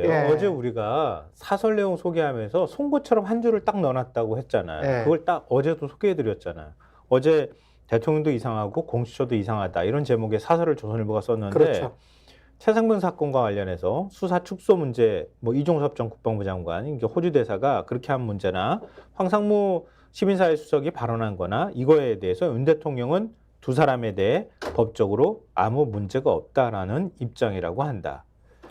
예. 어제 우리가 사설 내용 소개하면서 송곳처럼 한 줄을 딱 넣어놨다고 했잖아요. 예. 그걸 딱 어제도 소개해드렸잖아요. 어제 대통령도 이상하고 공수처도 이상하다 이런 제목의 사설을 조선일보가 썼는데 그렇죠. 최상병 사건과 관련해서 수사 축소 문제, 뭐 이종섭 전 국방부 장관, 이게 호주 대사가 그렇게 한 문제나 황상무 시민사회 수석이 발언한 거나 이거에 대해서 윤 대통령은 두 사람에 대해 법적으로 아무 문제가 없다라는 입장이라고 한다.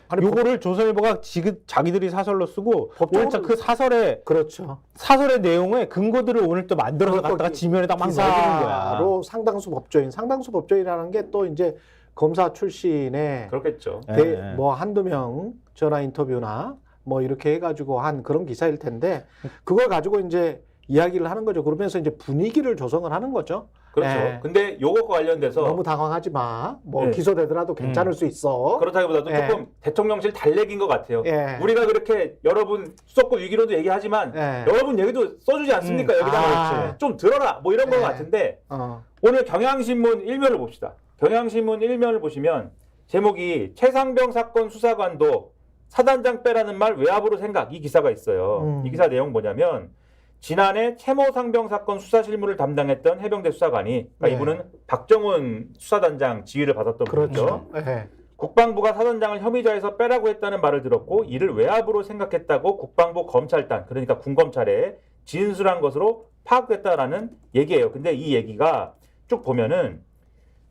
아니, 요거를 조선일보가 지금 자기들이 사설로 쓰고 오늘 법적으로- 그 그렇죠. 사설의 내용의 근거들을 오늘 또 만들어서 그것도 갖다가 지면에다 막 넣어주는 거야. 기사로 상당수 법조인이라는 게 또 이제 검사 출신의 그렇겠죠. 예. 뭐 한두 명 전화 인터뷰나 뭐 이렇게 해가지고 한 그런 기사일 텐데 그걸 가지고 이제 이야기를 하는 거죠. 그러면서 이제 분위기를 조성을 하는 거죠. 그렇죠. 예. 근데 요것과 관련돼서 너무 당황하지 마. 뭐 예. 기소되더라도 괜찮을 수 있어. 그렇다기보다도 예. 조금 대통령실 달래기인 것 같아요. 예. 우리가 그렇게 여러분 수석고 위기로도 얘기하지만 예. 여러분 얘기도 써주지 않습니까? 여기다가 그렇지. 좀 들어라 뭐 이런 것 예. 같은데 어. 오늘 경향신문 1면을 봅시다. 경향신문 1면을 보시면 제목이 최상병 사건 수사관도 사단장 빼라는 말 외압으로 생각 이 기사가 있어요. 이 기사 내용 뭐냐면 지난해 채모 상병 사건 수사 실무를 담당했던 해병대 수사관이 그러니까 네. 이분은 박정훈 수사단장 지휘를 받았던 분이죠. 그렇죠. 예. 국방부가 사단장을 혐의자에서 빼라고 했다는 말을 들었고 이를 외압으로 생각했다고 국방부 검찰단 그러니까 군검찰에 진술한 것으로 파악됐다라는 얘기예요. 근데 이 얘기가 쭉 보면은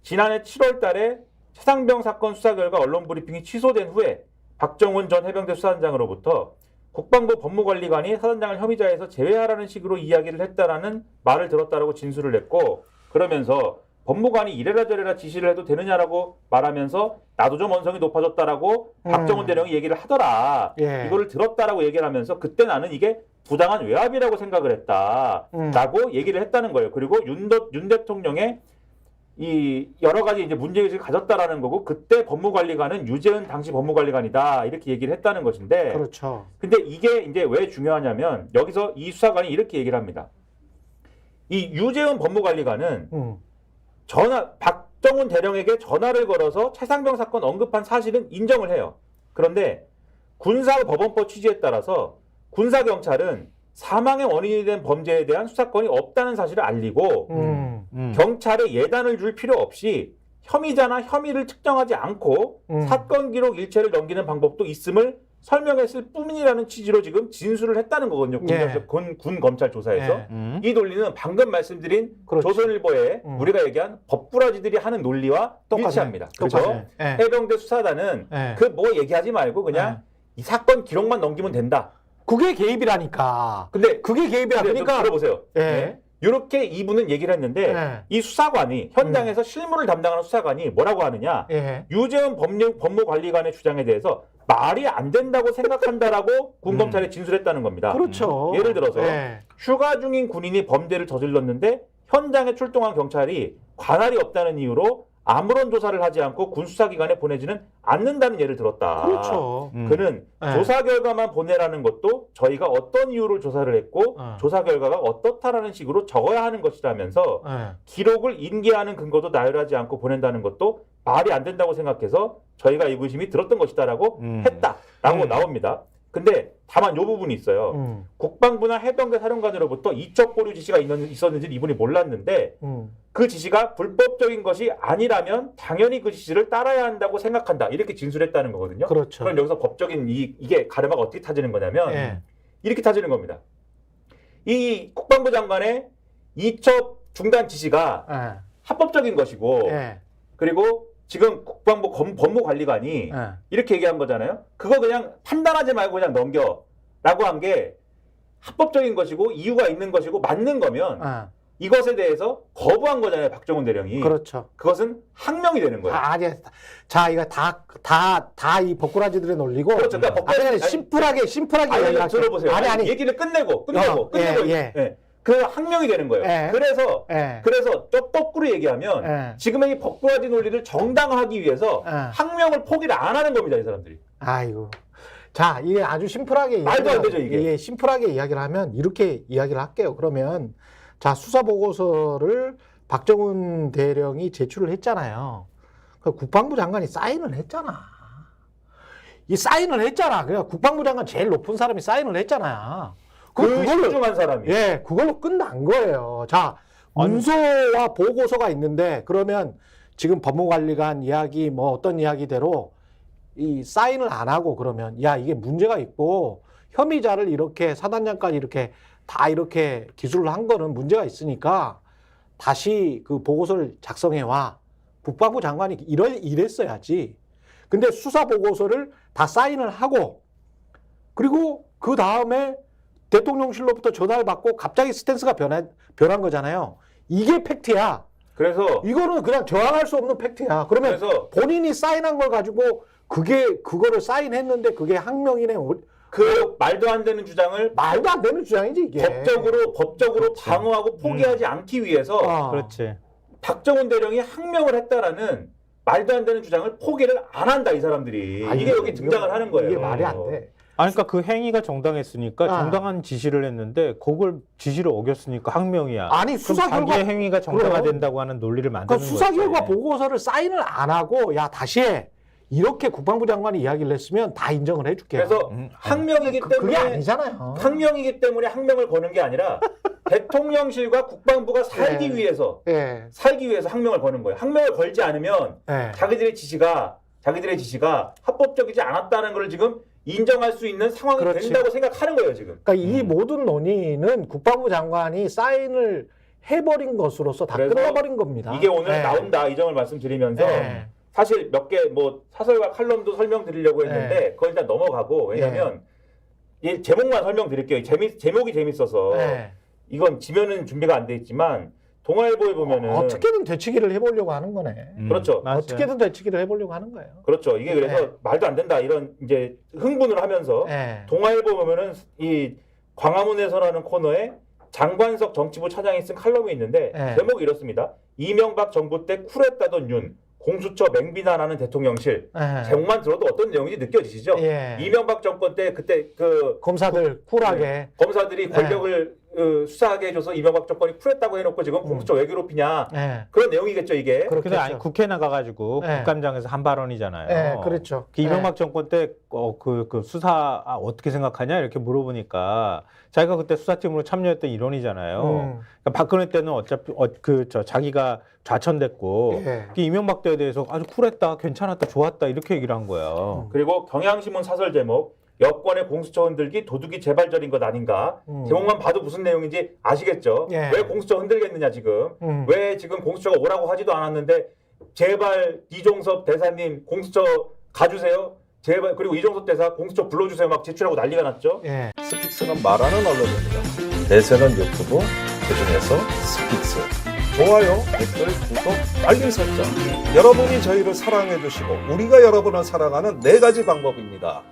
지난해 7월 달에 최상병 사건 수사 결과 언론 브리핑이 취소된 후에 박정훈 전 해병대 수사단장으로부터 국방부 법무관리관이 사단장을 혐의자에서 제외하라는 식으로 이야기를 했다라는 말을 들었다라고 진술을 했고 그러면서 법무관이 이래라 저래라 지시를 해도 되느냐라고 말하면서 나도 좀 언성이 높아졌다라고 박정훈 대령이 얘기를 하더라. 예. 이거를 들었다라고 얘기를 하면서 그때 나는 이게 부당한 외압이라고 생각을 했다라고 얘기를 했다는 거예요. 그리고 윤 대통령의 이 여러 가지 이제 문제의식을 가졌다라는 거고 그때 법무관리관은 유재은 당시 법무관리관이다 이렇게 얘기를 했다는 것인데 그렇죠. 근데 이게 이제 왜 중요하냐면 여기서 이 수사관이 이렇게 얘기를 합니다. 이 유재은 법무관리관은 박정훈 대령에게 전화를 걸어서 최상병 사건 언급한 사실은 인정을 해요. 그런데 군사법원법 취지에 따라서 군사경찰은 사망의 원인이 된 범죄에 대한 수사권이 없다는 사실을 알리고 경찰에 예단을 줄 필요 없이 혐의자나 혐의를 측정하지 않고 사건 기록 일체를 넘기는 방법도 있음을 설명했을 뿐이라는 취지로 지금 진술을 했다는 거거든요. 예. 군 검찰 조사에서. 예. 이 논리는 방금 말씀드린 그렇죠. 조선일보에 우리가 얘기한 법꾸라지들이 하는 논리와 똑같네. 일치합니다. 똑같네. 그렇죠? 예. 해병대 수사단은 예. 그 뭐 얘기하지 말고 그냥 이 사건 기록만 넘기면 된다. 그게 개입이라니까. 근데 그게 개입이야. 근데 그러니까 좀 들어보세요. 예. 네. 이렇게 이분은 얘기를 했는데 예. 이 수사관이 현장에서 실무를 담당하는 수사관이 뭐라고 하느냐? 예. 유재훈 법무관리관의 주장에 대해서 말이 안 된다고 생각한다라고 군검찰에 진술했다는 겁니다. 그렇죠. 예를 들어서 예. 휴가 중인 군인이 범죄를 저질렀는데 현장에 출동한 경찰이 관할이 없다는 이유로 아무런 조사를 하지 않고 군수사기관에 보내지는 않는다는 예를 들었다. 그렇죠. 그는 예. 조사 결과만 보내라는 것도 저희가 어떤 이유를 조사를 했고 조사 결과가 어떻다라는 식으로 적어야 하는 것이라면서 예. 기록을 인계하는 근거도 나열하지 않고 보낸다는 것도 말이 안 된다고 생각해서 저희가 이 의심이 들었던 것이다라고 했다라고 나옵니다. 근데 다만 이 부분이 있어요. 국방부나 해병대 사령관으로부터 이첩 보류 지시가 있었는지는 이분이 몰랐는데 그 지시가 불법적인 것이 아니라면 당연히 그 지시를 따라야 한다고 생각한다. 이렇게 진술했다는 거거든요. 그렇죠. 그럼 여기서 법적인 이게 가르마가 어떻게 타지는 거냐면 예. 이렇게 타지는 겁니다. 이 국방부 장관의 이첩 중단 지시가 예. 합법적인 것이고 예. 그리고 지금 국방부 법무관리관이 예. 이렇게 얘기한 거잖아요. 그거 그냥 판단하지 말고 그냥 넘겨라고 한 게 합법적인 것이고 이유가 있는 것이고 맞는 거면 예. 이것에 대해서 거부한 거잖아요. 박정훈 대령이. 그렇죠. 그것은 항명이 되는 거예요. 아니, 자, 이거 다 이 법꾸라지들의 논리고. 그렇죠. 그러니까 그냥 심플하게 아니, 이야기할게요. 들어보세요. 아니. 얘기를 끝내고 예. 예. 그 항명이 되는 거예요. 예. 그래서 예. 또 거꾸로 얘기하면 예. 지금의 이 법꾸라지 논리를 정당화하기 위해서 예. 항명을 포기를 안 하는 겁니다. 이 사람들이. 아이고. 자, 이게 아주 심플하게 말도 안 되죠, 이게. 심플하게 이야기를 하면 이렇게 이야기를 할게요. 그러면 자, 수사 보고서를 박정훈 대령이 제출을 했잖아요. 그 국방부 장관이 사인을 했잖아. 이 사인을 했잖아. 그러니까 국방부 장관 제일 높은 사람이 사인을 했잖아요. 그 신중한 사람이. 예, 그걸로 끝난 거예요. 자, 문서와 보고서가 있는데 그러면 지금 법무관리관 이야기 뭐 어떤 이야기대로 이 사인을 안 하고 그러면 야 이게 문제가 있고 혐의자를 이렇게 사단장까지 이렇게 다 이렇게 기술을 한 거는 문제가 있으니까 다시 그 보고서를 작성해 와. 국방부 장관이 이랬어야지. 근데 수사 보고서를 다 사인을 하고 그리고 그 다음에 대통령실로부터 전화를 받고 갑자기 스탠스가 변한 거잖아요. 이게 팩트야. 그래서 이거는 그냥 저항할 수 없는 팩트야. 그러면 그래서 본인이 사인한 걸 가지고 그거를 사인했는데 그게 항명이네. 그 말도 안 되는 주장을 말도 안 되는 주장이지 이게. 법적으로 방어하고 포기하지 않기 위해서 그렇지. 박정훈 대령이 항명을 했다라는 말도 안 되는 주장을 포기를 안 한다 이 사람들이. 아니, 이게 여기 등장을 하는 거예요. 이게 말이 안 돼. 아니, 그러니까 그 행위가 정당했으니까 정당한 지시를 했는데 그걸 지시를 어겼으니까 항명이야. 아니 수사 그럼 결과 자기의 행위가 정당화된다고 하는 논리를 만드는 그 거지. 수사 결과 보고서를 사인을 안 하고 야 다시 해. 이렇게 국방부 장관이 이야기를 했으면 다 인정을 해줄게. 그래서 항명이기 그게 때문에 아니잖아요. 항명이기 때문에 항명을 거는 게 아니라 대통령실과 국방부가 살기 예. 위해서 예. 항명을 거는 거예요. 항명을 걸지 않으면 예. 자기들의 지시가 합법적이지 않았다는 걸 지금 인정할 수 있는 상황이 그렇지. 된다고 생각하는 거예요 지금. 그러니까 이 모든 논의는 국방부 장관이 사인을 해버린 것으로서 다 그래서 끝나버린 겁니다. 이게 오늘 예. 나온다 이 점을 말씀드리면서 예. 사실 몇 개 뭐 사설과 칼럼도 설명드리려고 했는데 그걸 일단 넘어가고 왜냐면 이 제목만 설명드릴게요. 제목이 재밌어서 예. 이건 지면은 준비가 안 돼 있지만 동아일보에 보면은 어떻게든 되치기를 해보려고 하는 거네. 그렇죠. 맞아요. 어떻게든 되치기를 해보려고 하는 거예요. 그렇죠. 이게 그래서 네. 말도 안 된다 이런 이제 흥분을 하면서 예. 동아일보 보면은 이 광화문에서라는 코너에 장관석 정치부 차장이 쓴 칼럼이 있는데 네. 제목이 이렇습니다. 이명박 정부 때 쿨했다던 윤 공수처 맹비난하는 대통령실. 예. 제목만 들어도 어떤 내용인지 느껴지시죠? 예. 이명박 정권 때 그때 그 검사들 쿨하게. 네. 검사들이 권력을 수사하게 해줘서 이명박 정권이 쿨했다고 해놓고 지금 공수처 왜 괴롭히냐 예. 그런 내용이겠죠 이게. 근데 아니 국회 나가가지고 네. 국감장에서 한 발언이잖아요. 예. 그렇죠. 그 이명박 정권 때 그 수사 어떻게 생각하냐 이렇게 물어보니까 자기가 그때 수사팀으로 참여했던 일원이잖아요. 그러니까 박근혜 때는 어차피 자기가 좌천됐고 예. 그 이명박 때에 대해서 아주 쿨했다, 괜찮았다, 좋았다 이렇게 얘기를 한 거예요. 그리고 경향신문 사설 제목 여권의 공수처 흔들기 도둑이 재발절인 것 아닌가. 제목만 봐도 무슨 내용인지 아시겠죠? 예. 왜 공수처 흔들겠느냐 지금. 왜 지금 공수처가 오라고 하지도 않았는데 제발 이종섭 대사님 공수처 가주세요. 제발. 그리고 이종섭 대사 공수처 불러주세요 막 제출하고 난리가 났죠. 예. 스픽스는 말하는 언론입니다. 대세는 유튜브, 그중에서 스픽스. 좋아요, 댓글, 구독, 알림 설정. 여러분이 저희를 사랑해 주시고 우리가 여러분을 사랑하는 4가지 방법입니다.